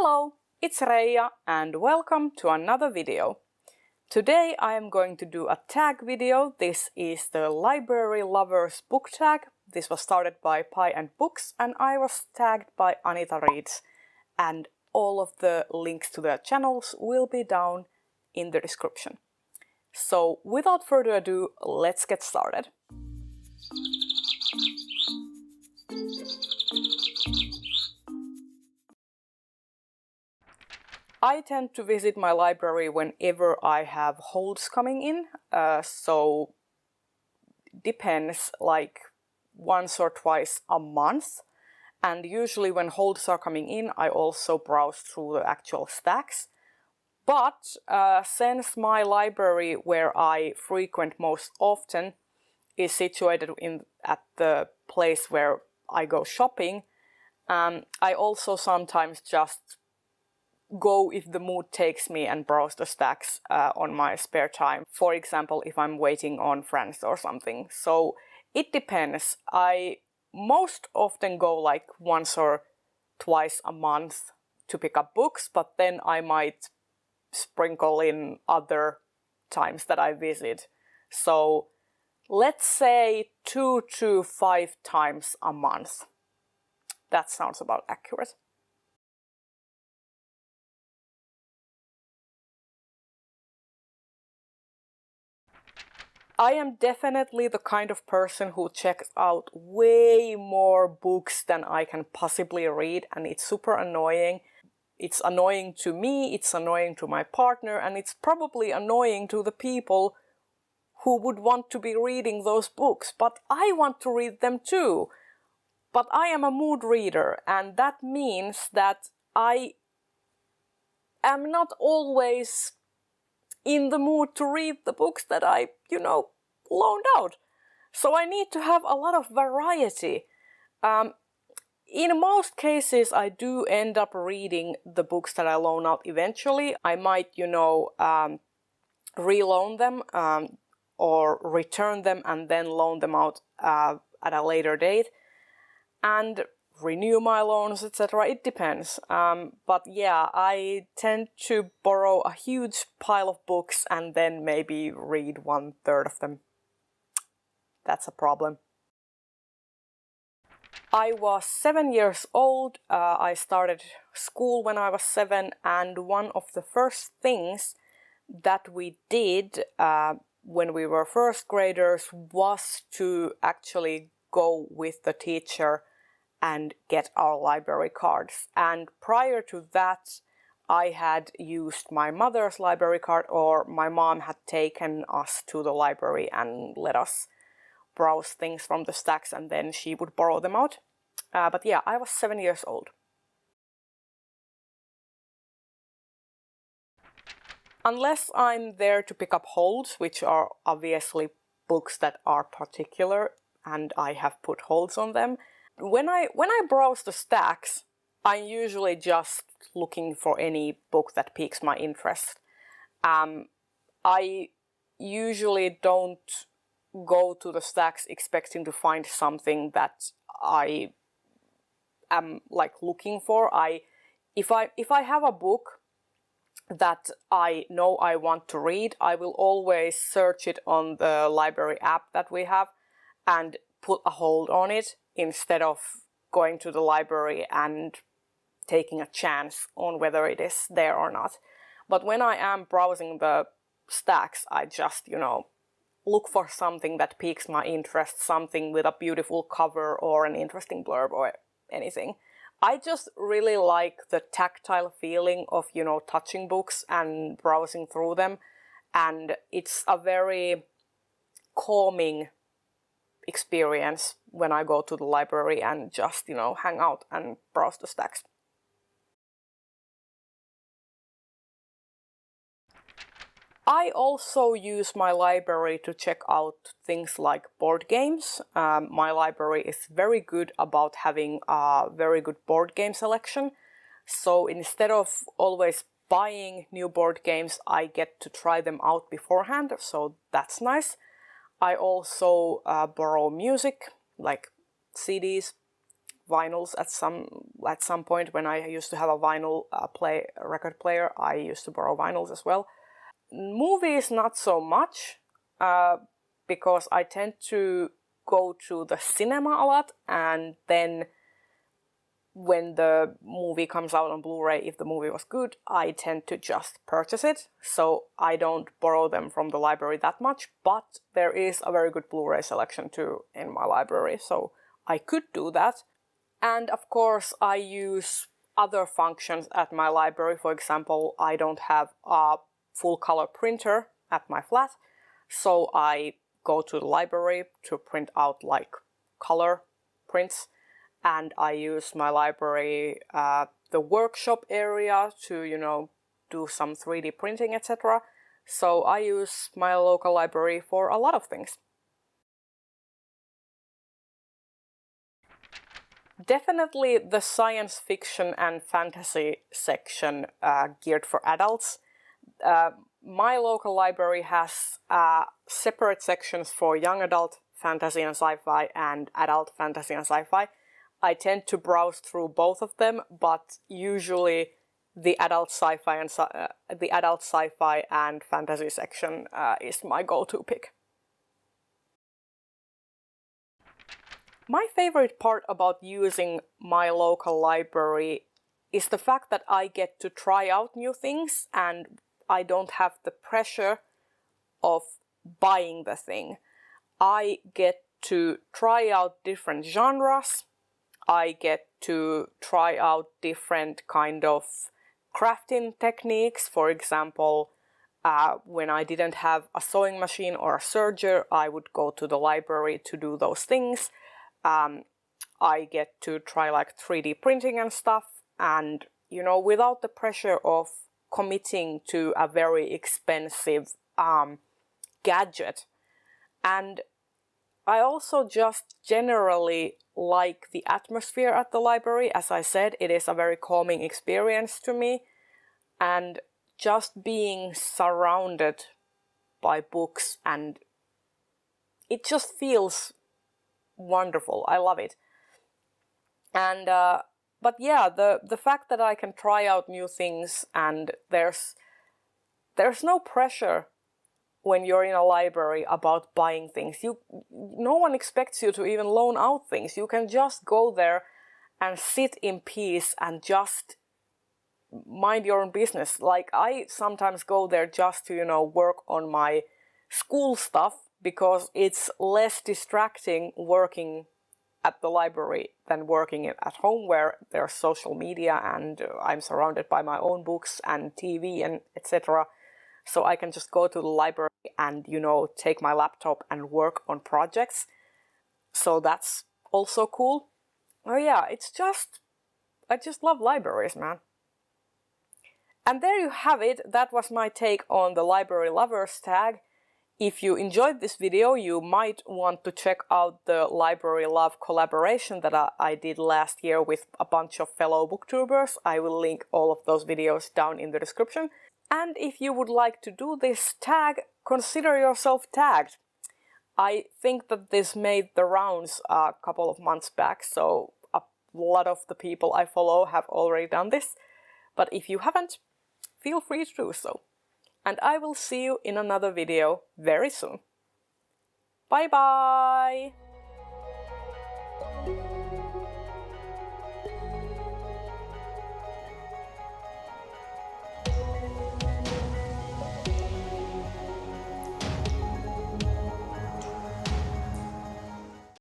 Hello, it's Reija and welcome to another video. Today I am going to do a tag video. This is the Library Lovers book tag. This was started by PiandBooks and I was tagged by Anita Reads. And all of the links to their channels will be down in the description. So without further ado, let's get started. I tend to visit my library whenever I have holds coming in, so depends, like once or twice a month. And usually when holds are coming in, I also browse through the actual stacks. But since my library where I frequent most often is situated at the place where I go shopping, I also sometimes just go if the mood takes me and browse the stacks on my spare time. For example, if I'm waiting on friends or something. So it depends. I most often go like once or twice a month to pick up books, but then I might sprinkle in other times that I visit. So let's say 2 to 5 times a month. That sounds about accurate. I am definitely the kind of person who checks out way more books than I can possibly read, and it's super annoying. It's annoying to me, it's annoying to my partner, and it's probably annoying to the people who would want to be reading those books, but I want to read them too. But I am a mood reader, and that means that I am not always in the mood to read the books that I, loaned out. So I need to have a lot of variety. In most cases, I do end up reading the books that I loan out eventually. I might, reloan them or return them and then loan them out at a later date and renew my loans, etc. It depends. But yeah, I tend to borrow a huge pile of books and then maybe read 1/3 of them. That's a problem. I was 7 years old. I started school when I was 7, and one of the first things that we did when we were first graders was to actually go with the teacher and get our library cards. And prior to that, I had used my mother's library card, or my mom had taken us to the library and let us browse things from the stacks, and then she would borrow them out. But yeah, I was 7 years old. Unless I'm there to pick up holds, which are obviously books that are particular and I have put holds on them, when I browse the stacks, I'm usually just looking for any book that piques my interest. I usually don't go to the stacks expecting to find something that I am like looking for. If I have a book that I know I want to read, I will always search it on the library app that we have and put a hold on it instead of going to the library and taking a chance on whether it is there or not. But when I am browsing the stacks, I just, look for something that piques my interest, something with a beautiful cover or an interesting blurb or anything. I just really like the tactile feeling of, touching books and browsing through them. And it's a very calming experience when I go to the library and just, hang out and browse the stacks. I also use my library to check out things like board games. My library is very good about having a very good board game selection. So instead of always buying new board games, I get to try them out beforehand, so that's nice. I also borrow music, like CDs, vinyls at some point. When I used to have a vinyl record player, I used to borrow vinyls as well. Movies not so much, because I tend to go to the cinema a lot, and then when the movie comes out on Blu-ray, if the movie was good, I tend to just purchase it. So I don't borrow them from the library that much, but there is a very good Blu-ray selection too in my library, so I could do that. And of course I use other functions at my library. For example, I don't have a full color printer at my flat, so I go to the library to print out like color prints, and I use my library, the workshop area, to, you know, do some 3D printing, etc. So I use my local library for a lot of things. Definitely the science fiction and fantasy section geared for adults. My local library has separate sections for young adult fantasy and sci-fi and adult fantasy and sci-fi. I tend to browse through both of them, but usually the adult sci-fi and fantasy section is my go-to pick. My favorite part about using my local library is the fact that I get to try out new things and I don't have the pressure of buying the thing. I get to try out different genres. I get to try out different kind of crafting techniques. For example, when I didn't have a sewing machine or a serger, I would go to the library to do those things. I get to try like 3D printing and stuff, and, you know, without the pressure of committing to a very expensive gadget. And I also just generally like the atmosphere at the library. As I said, it is a very calming experience to me, and just being surrounded by books, and it just feels wonderful. I love it. And but yeah, the fact that I can try out new things, and there's no pressure when you're in a library about buying things. No one expects you to even loan out things. You can just go there and sit in peace and just mind your own business. Like, I sometimes go there just to, you know, work on my school stuff, because it's less distracting working at the library than working at home, where there's social media and I'm surrounded by my own books and TV and etc. So I can just go to the library and, you know, take my laptop and work on projects. So that's also cool. Oh yeah, I just love libraries, man. And there you have it. That was my take on the library lovers tag. If you enjoyed this video, you might want to check out the Library Love collaboration that I did last year with a bunch of fellow booktubers. I will link all of those videos down in the description. And if you would like to do this tag, consider yourself tagged. I think that this made the rounds a couple of months back, so a lot of the people I follow have already done this. But if you haven't, feel free to do so. And I will see you in another video very soon. Bye bye!